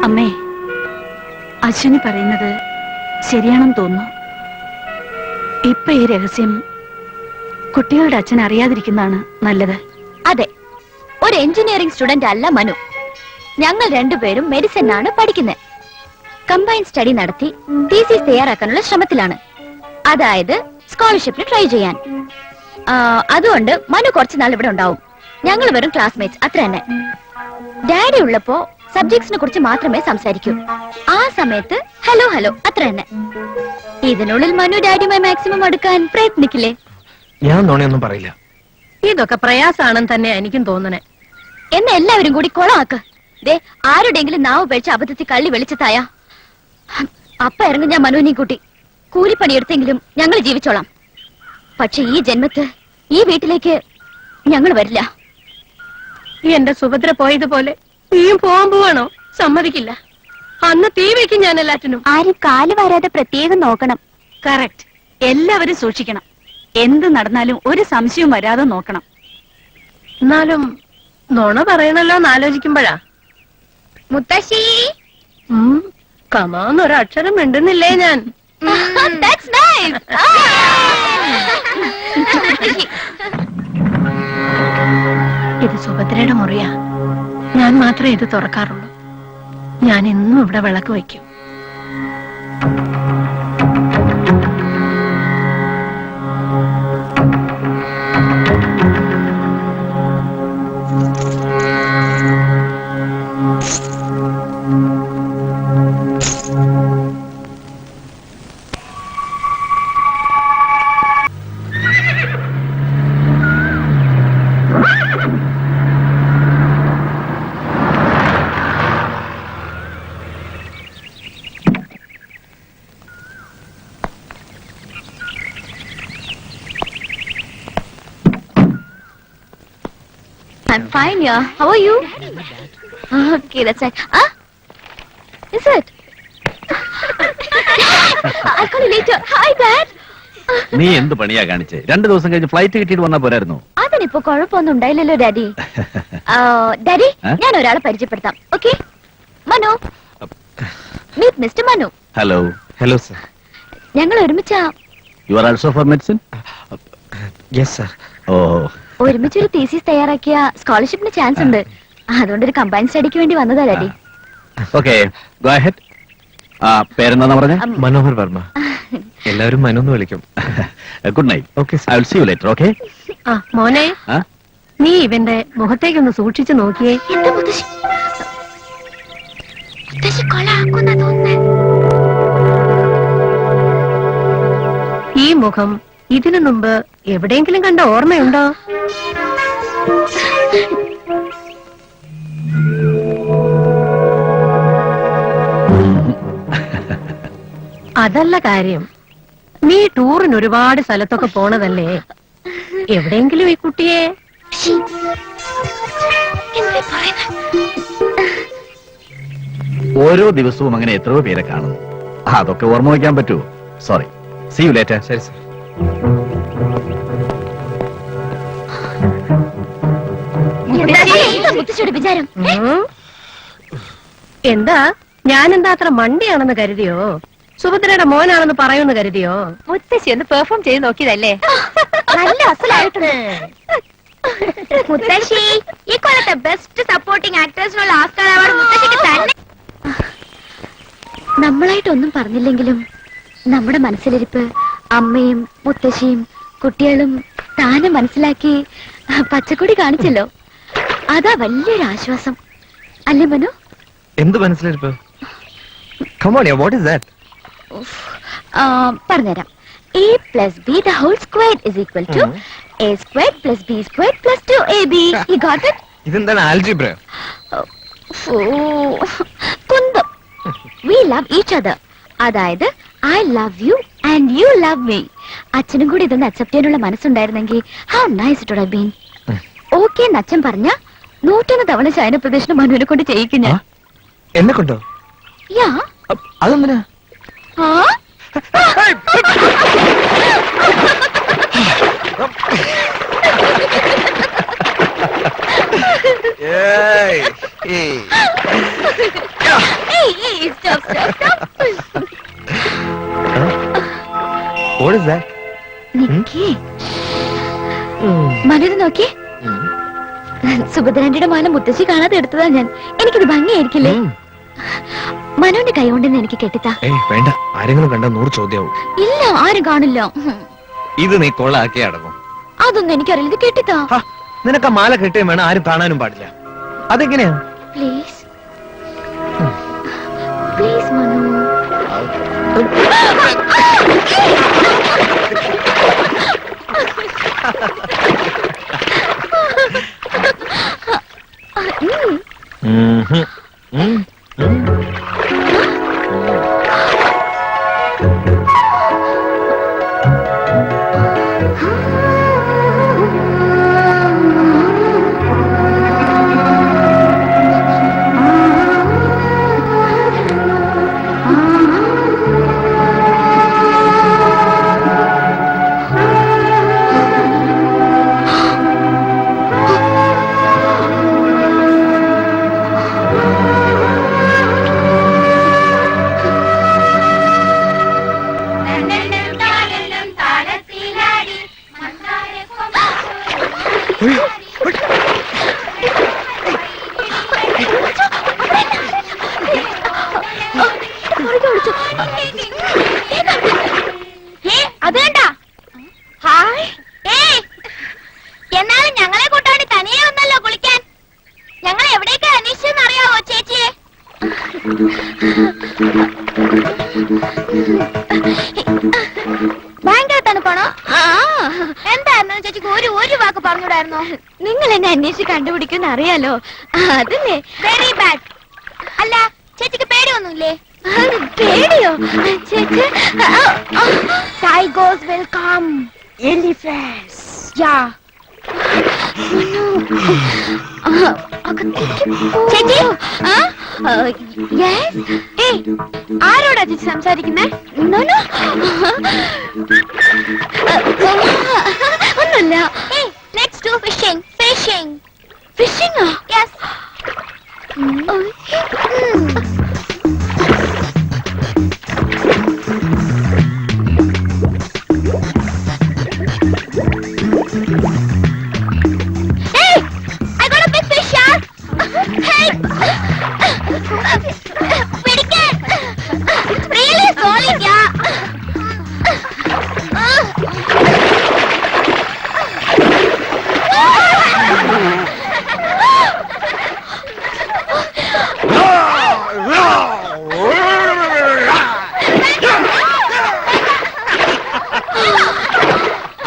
അമ്മേ, അശ്വിനി പറയുന്നത് ശരിയാണെന്ന് തോന്നുന്നു. ഇപ്പൊ ഈ രഹസ്യം കുട്ടികളുടെ അച്ഛൻ അറിയാതിരിക്കുന്നതാണ് നല്ലത്. അതെ, ഒരു എഞ്ചിനീയറിംഗ് സ്റ്റുഡന്റ് അല്ല മനു. ഞങ്ങൾ രണ്ടുപേരും മെഡിസിൻ ആണ് പഠിക്കുന്നത്. കമ്പൈൻ സ്റ്റഡി നടത്തി തീസിസ് തയ്യാറാക്കാനുള്ള ശ്രമത്തിലാണ്. അതായത് സ്കോളർഷിപ്പിന് ട്രൈ ചെയ്യാൻ. അതുകൊണ്ട് മനു കുറച്ചുനാൾ ഇവിടെ ഉണ്ടാവും. ഞങ്ങൾ വെറും ക്ലാസ്മേറ്റ്സ്, അത്ര തന്നെ. ഡാഡി ഉള്ളപ്പോ സബ്ജക്ട്സിനെ കുറിച്ച് മാത്രമേ സംസാരിക്കൂ. ആ സമയത്ത് ഹലോ ഹലോ, അത്ര തന്നെ. ഇതിനുള്ളിൽ മനു ഡാഡിയുമായി മാക്സിമം അടുക്കാൻ പ്രയത്നിക്കില്ലേ? ഞാൻ നോണയൊന്നും പറയില്ല. ഇതൊക്കെ പ്രയാസാണെന്ന് തന്നെ എനിക്കും തോന്നണേ. എന്നെ എല്ലാവരും കൂടി കൊളാക്ക്. ദേ, ആരുടെങ്കിലും നാവ് പഴിച്ച് അബദ്ധത്തിൽ കള്ളി വെളിച്ചത്തായ അപ്പ ഇറങ്ങും ഞാൻ മനുവിനെയും കൂട്ടി. കൂലിപ്പണിയെടുത്തെങ്കിലും ഞങ്ങൾ ജീവിച്ചോളാം. പക്ഷെ ഈ ജന്മത്ത് ഈ വീട്ടിലേക്ക് ഞങ്ങൾ വരില്ല. എന്റെ സുഭദ്ര പോയതുപോലെ നീയും പോവാൻ പോവാണോ? സമ്മതിക്കില്ല. അന്ന് തീ വെക്കും ഞാൻ എല്ലാറ്റിനും. ആരും കാല് വരാതെ പ്രത്യേകം നോക്കണം. കറക്റ്റ്. എല്ലാവരും സൂക്ഷിക്കണം. എന്ത് നടന്നാലും ഒരു സംശയവും വരാതെ നോക്കണം. എന്നാലും നുണ പറയണല്ലോ എന്നാലോചിക്കുമ്പോഴാ. മുത്തശ്ശി, കമാന്നൊരക്ഷരം മിണ്ടുന്നില്ലേ ഞാൻ? That's nice. ഇത് സുഭദ്രയുടെ മുറിയാ. ഞാൻ മാത്രമേ ഇത് തുറക്കാറുള്ളൂ. ഞാൻ എന്നും ഇവിടെ വിളക്ക് വയ്ക്കും. I'm fine, yeah. How are you? Okay, that's right. Is it? I'll call you later. Hi, Dad. നീ എന്ത് പണിയാ കാണിച്ചേ? 2 ദിവസം കഴിഞ്ഞ് ഫ്ലൈറ്റ് കിട്ടിയിട്ട് വന്നാ പോരായിരുന്നു? അതിനിപ്പോ കുഴപ്പമൊന്നും ഉണ്ടായില്ലല്ലോ ഡാഡി. ഡാഡി, ഞാൻ ഒരാളെ പരിചയപ്പെടുത്താം. Okay? Manu. Meet mister Manu. Hello. Hello sir. ഞങ്ങൾ ഒരുമിച്ചാ. You are also for medicine? Yes sir. ഓ, ഒരുമിച്ചൊരു തീസിസ് തയ്യാറാക്കിയ സ്കോളർഷിപ്പിന് ചാൻസ് ഉണ്ട്. അതുകൊണ്ടൊരു കമ്പൈൻ സ്റ്റഡിക്ക് വേണ്ടി വന്നതാ ഡാഡി. Okay, go ahead. പേരെന്താ പറഞ്ഞേ? മനോഹർ വർമ്മ. എല്ലാവരും മനു എന്ന് വിളിക്കും. Good night. Okay sir. I will see you later. Okay? മോനെ, നീ ഇവന്റെ മുഖത്തേക്കൊന്ന് സൂക്ഷിച്ചു നോക്കിയേ. എന്താ മുത്തശ്ശി? മുത്തശ്ശി കൊളാക്കുന്ന തോന്നുന്നേ. ഈ മുഖം ഇതിനു മുമ്പ് എവിടെയെങ്കിലും കണ്ട ഓർമ്മയുണ്ടോ? അതല്ല കാര്യം. നീ ടൂറിന് ഒരുപാട് സ്ഥലത്തൊക്കെ പോണതല്ലേ? എവിടെയെങ്കിലും ഈ കുട്ടിയെ ഓരോ ദിവസവും അങ്ങനെ എത്രയോ പേരെ കാണുന്നു. അതൊക്കെ ഓർമ്മ വയ്ക്കാൻ പറ്റുമോ? സോറി. See you later. ശരി സർ. മുത്തശ്ശിയുടെ വിചാരം എന്താ? ഞാനെന്താ അത്ര മണ്ടിയാണെന്ന് കരുതിയോ? സുഭദ്രയുടെ മോനാണെന്ന് പറയുമെന്ന് കരുതിയോ? മുത്തശ്ശി ഒന്ന് പെർഫോം ചെയ്ത് നോക്കിയതല്ലേ? നല്ല അസലായിട്ടുണ്ട്. മുത്തശ്ശി, ഈ കൊല്ലത്തെ ബെസ്റ്റ് സപ്പോർട്ടിംഗ് ആക്ടേഴ്സിനുള്ള ഓസ്കാർ അവാർഡ് മുത്തശ്ശിക്ക് തന്നെ. നമ്മളായിട്ടൊന്നും പറഞ്ഞില്ലെങ്കിലും നമ്മുടെ മനസ്സിലിരിപ്പ് അമ്മയും മുത്തശ്ശിയും കുട്ടികളും താനെ മനസ്സിലാക്കി പച്ചക്കൊടി കാണിച്ചല്ലോ. അതാ വലിയൊരു ആശ്വാസം അല്ലേ മനു? എന്ത് മനസ്സിലിരിപ്പ്? Come on, what is that? പറഞ്ഞുതരാം. a+b the whole squared is equal to a squared plus b squared plus 2ab. You got it? ഇതെന്താണ് ആൽജിബ്ര? കുന്തം. We love each other. അതായത് I love you and you love me. അച്ഛനും കൂടി ഇതൊന്ന് accept ചെയ്യാനുള്ള മനസ്സുണ്ടായിരുന്നെങ്കിൽ how nice it would have been. Okay എന്ന് അച്ഛൻ പറഞ്ഞ 101 തവണ ശയന പ്രദക്ഷിണം മനുവിനെ കൊണ്ട് ചെയ്യിക്കും ഞാൻ. എന്നെ കൊണ്ടോ? യാ. അതെന്തിനാ? Please, stop, stop, stop. What is that? നിക്കേ. മനു ഇത് നോക്കിയേ. സുഭദ്രാന്റിയുടെ മാല മുത്തശ്ശി കാണാതെ എടുത്തതാ ഞാൻ. എനിക്കിത് ഭംഗിയായിരിക്കില്ലേ? മനുവിന്റെ കൈ കൊണ്ടെന്ന് എനിക്ക് കെട്ടിത്താ. ഏയ് വേണ്ട, ആരെങ്കിലും കണ്ട 100 ചോദ്യാവും. ഇല്ല, ആരും കാണില്ല. ഇത് നീ കൊള്ളാക്കി അടങ്ങും. അതൊന്നും എനിക്കറിയില്ല, ഇത് കെട്ടിത്താ. നിനക്ക് ആ മാല കെട്ടുകയും വേണം, ആരും കാണാനും പാടില്ല. അതെങ്ങനെയാ? Please please Manu. എന്നാലും ഞങ്ങളെ കൂട്ടാണ്ട് തനിയെ വന്നല്ലോ കുളിക്കാൻ. ഞങ്ങൾ എവിടേക്കാ അന്വേഷിച്ചെന്നറിയാവോ ചേച്ചിയെ? ബാങ്കിനകത്താണ് പോണോ? എന്തായിരുന്നു ചേച്ചിക്ക് ഒരു വാക്ക് പറഞ്ഞൂടായിരുന്നോ? നിങ്ങൾ എന്നെ അന്വേഷിച്ച് കണ്ടുപിടിക്കുന്ന അറിയാലോ, അതല്ലേ. Very bad. അല്ല ചേച്ചിക്ക് പേടിയൊന്നുമില്ലേ? പേടിയോ ചേച്ചി? Tigers will come, elephants. Yeah ചേച്ചി. ആരോടാ ചേച്ചി സംസാരിക്കുന്നേ? ഒന്നുമില്ല. Let's do fishing. ഫിഷിംഗ്? ഫിഷിംഗോ? യെസ്.